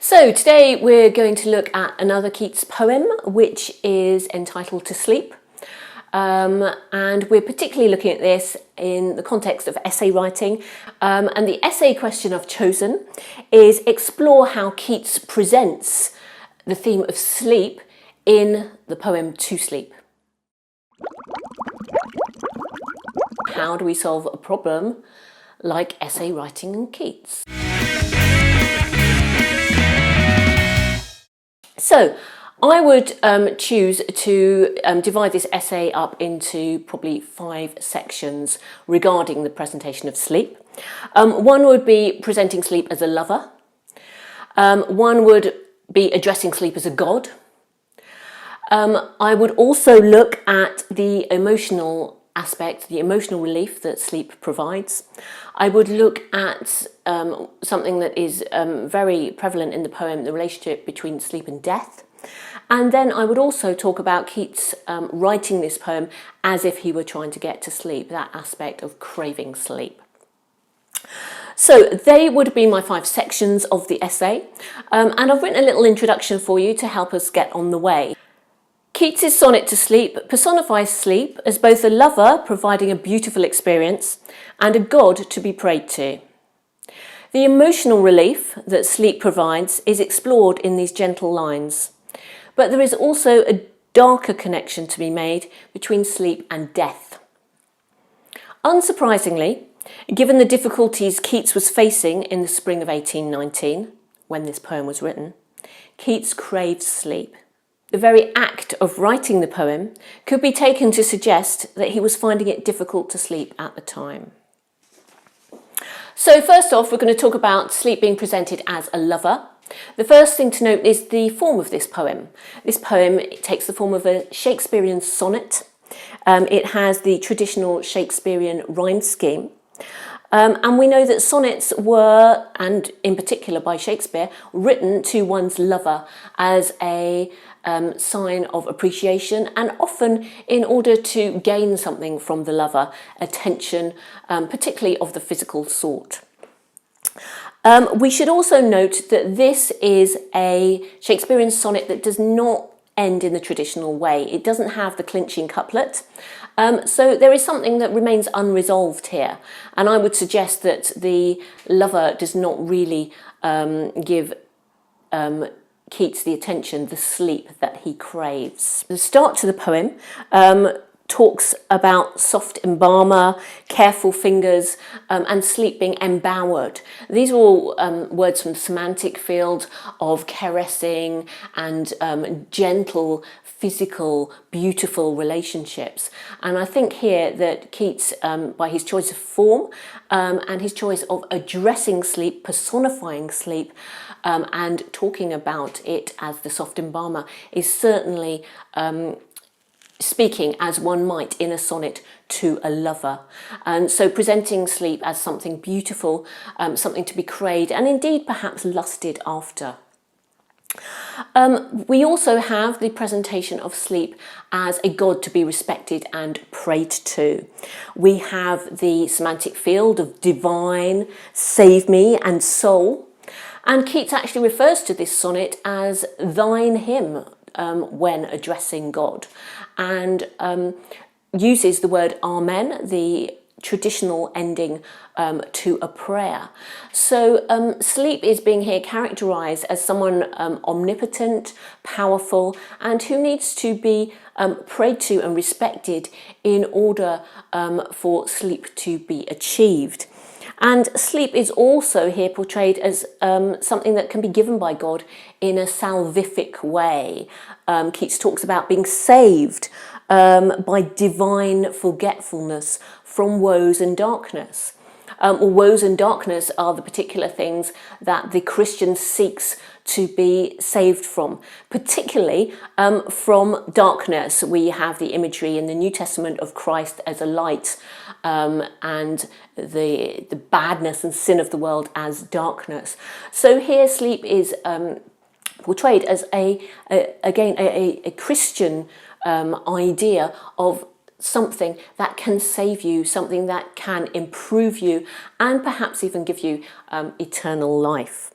So today we're going to look at another Keats poem, which is entitled To Sleep. And we're particularly looking at this in the context of essay writing. And the essay question I've chosen is explore how Keats presents the theme of sleep in the poem To Sleep. How do we solve a problem like essay writing in Keats? So I would choose to divide this essay up into probably 5 sections regarding the presentation of sleep. One would be presenting sleep as a lover. One would be addressing sleep as a god. I would also look at the emotional aspect, the emotional relief that sleep provides. I would look at something that is very prevalent in the poem, the relationship between sleep and death. And then I would also talk about Keats writing this poem as if he were trying to get to sleep, that aspect of craving sleep. So they would be my 5 sections of the essay, and I've written a little introduction for you to help us get on the way. Keats's sonnet To Sleep personifies sleep as both a lover providing a beautiful experience and a god to be prayed to. The emotional relief that sleep provides is explored in these gentle lines, but there is also a darker connection to be made between sleep and death. Unsurprisingly, given the difficulties Keats was facing in the spring of 1819, when this poem was written, Keats craves sleep. The very act of writing the poem could be taken to suggest that he was finding it difficult to sleep at the time. So first off, we're going to talk about sleep being presented as a lover. The first thing to note is the form of this poem. This poem takes the form of a Shakespearean sonnet. It has the traditional Shakespearean rhyme scheme. And we know that sonnets were, and in particular by Shakespeare, written to one's lover as a sign of appreciation, and often in order to gain something from the lover, attention, particularly of the physical sort. We should also note that this is a Shakespearean sonnet that does not end in the traditional way. It doesn't have the clinching couplet. So there is something that remains unresolved here. And I would suggest that the lover does not really give Keats the attention, the sleep that he craves. The start to the poem talks about soft embalmer, careful fingers, and sleep being embowered. These are all words from the semantic field of caressing and gentle, physical, beautiful relationships. And I think here that Keats, by his choice of form and his choice of addressing sleep, personifying sleep, and talking about it as the soft embalmer, is certainly speaking as one might in a sonnet to a lover. And so presenting sleep as something beautiful, something to be craved, and indeed perhaps lusted after. We also have the presentation of sleep as a god to be respected and prayed to. We have the semantic field of divine, save me, and soul. And Keats actually refers to this sonnet as thine hymn when addressing God, and uses the word amen, the traditional ending to a prayer. So sleep is being here characterized as someone omnipotent, powerful, and who needs to be prayed to and respected in order for sleep to be achieved. And sleep is also here portrayed as something that can be given by God in a salvific way. Keats talks about being saved by divine forgetfulness from woes and darkness. Woes and darkness are the particular things that the Christian seeks to be saved from, particularly from darkness. We have the imagery in the New Testament of Christ as a light, and the badness and sin of the world as darkness. So here sleep is portrayed as again a Christian idea of something that can save you, something that can improve you, and perhaps even give you eternal life.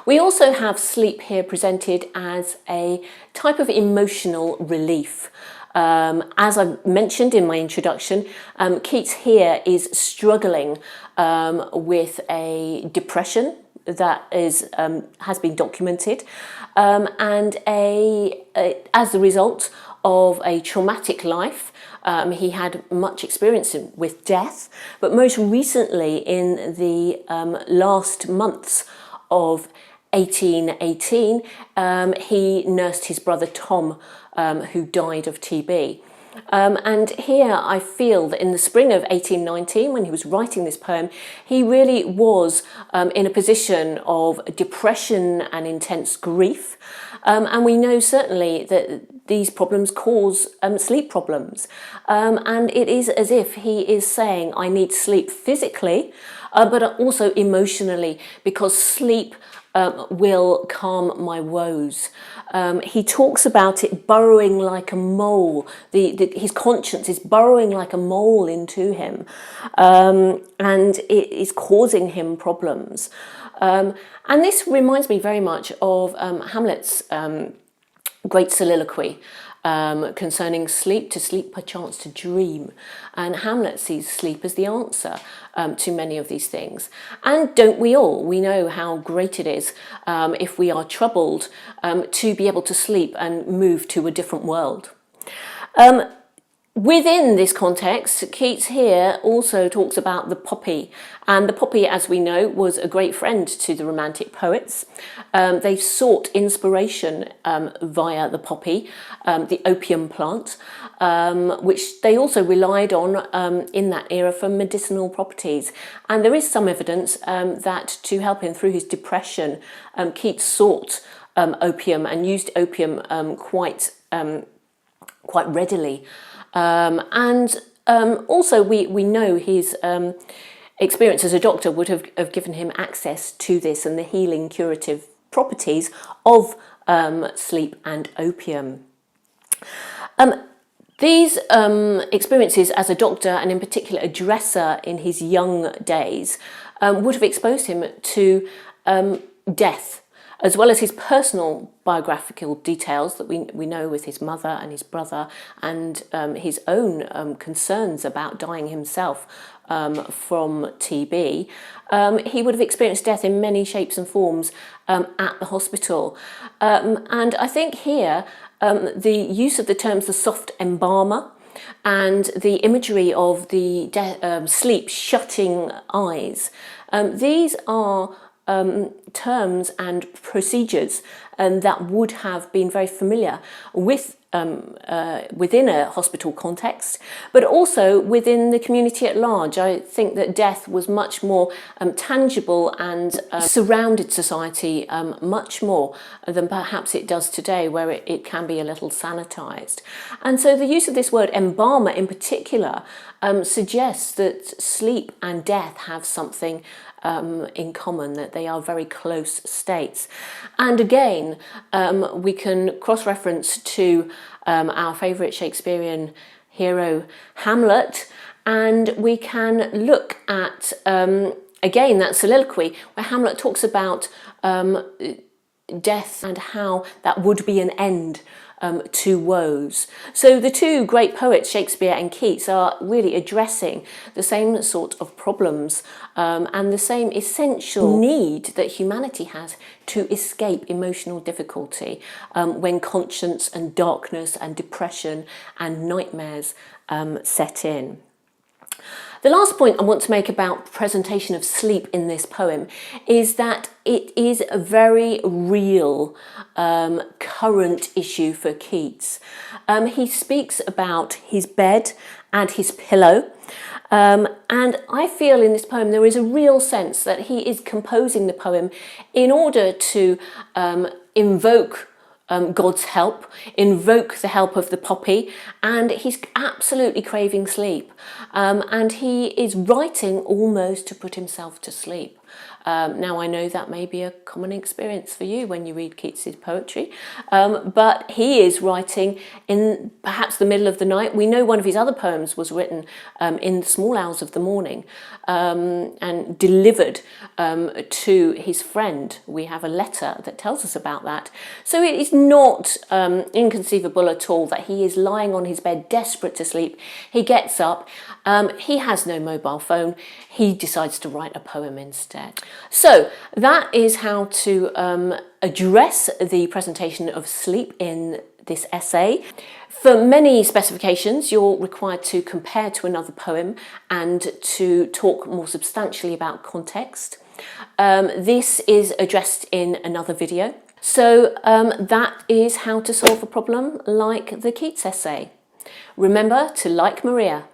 We also have sleep here presented as a type of emotional relief. As I mentioned in my introduction, Keats here is struggling with a depression that has been documented, and as a result of a traumatic life. He had much experience with death, but most recently in the last months of 1818, he nursed his brother Tom, who died of TB. And here I feel that in the spring of 1819, when he was writing this poem, he really was in a position of depression and intense grief. And we know certainly that these problems cause sleep problems. And it is as if he is saying, I need sleep physically, but also emotionally, because sleep will calm my woes. He talks about it burrowing like a mole. His conscience is burrowing like a mole into him, and it is causing him problems. And this reminds me very much of Hamlet's great soliloquy concerning sleep, to sleep perchance to dream. And Hamlet sees sleep as the answer to many of these things. And don't we all? We know how great it is if we are troubled to be able to sleep and move to a different world. Within this context, Keats here also talks about the poppy, and the poppy, as we know, was a great friend to the Romantic poets. They sought inspiration via the poppy, the opium plant, which they also relied on in that era for medicinal properties. And there is some evidence that to help him through his depression, Keats sought opium and used opium quite readily. Also we know his experience as a doctor would have given him access to this and the healing curative properties of sleep and opium. These experiences as a doctor, and in particular a dresser in his young days, would have exposed him to death, as well as his personal biographical details that we know with his mother and his brother, and his own concerns about dying himself from TB. He would have experienced death in many shapes and forms at the hospital. And I think here the use of the terms the soft embalmer and the imagery of the sleep shutting eyes, these are terms and procedures that would have been very familiar with within a hospital context, but also within the community at large. I think that death was much more tangible and surrounded society much more than perhaps it does today, where it can be a little sanitized. And so the use of this word embalmer in particular suggests that sleep and death have something in common, that they are very close states. And again, we can cross-reference to our favourite Shakespearean hero Hamlet, and we can look at again that soliloquy where Hamlet talks about death and how that would be an end to woes. So the two great poets, Shakespeare and Keats, are really addressing the same sort of problems and the same essential need that humanity has to escape emotional difficulty when conscience and darkness and depression and nightmares set in. The last point I want to make about the presentation of sleep in this poem is that it is a very real current issue for Keats. He speaks about his bed and his pillow, and I feel in this poem there is a real sense that he is composing the poem in order to invoke God's help, invoke the help of the poppy, and he's absolutely craving sleep. And he is writing almost to put himself to sleep. Now I know that may be a common experience for you when you read Keats's poetry, but he is writing in perhaps the middle of the night. We know one of his other poems was written in the small hours of the morning and delivered to his friend. We have a letter that tells us about that. So it is not inconceivable at all that he is lying on his bed desperate to sleep. He gets up, he has no mobile phone, he decides to write a poem instead. So that is how to address the presentation of sleep in this essay. For many specifications, you're required to compare to another poem and to talk more substantially about context. This is addressed in another video. So that is how to solve a problem like the Keats essay. Remember to like Maria.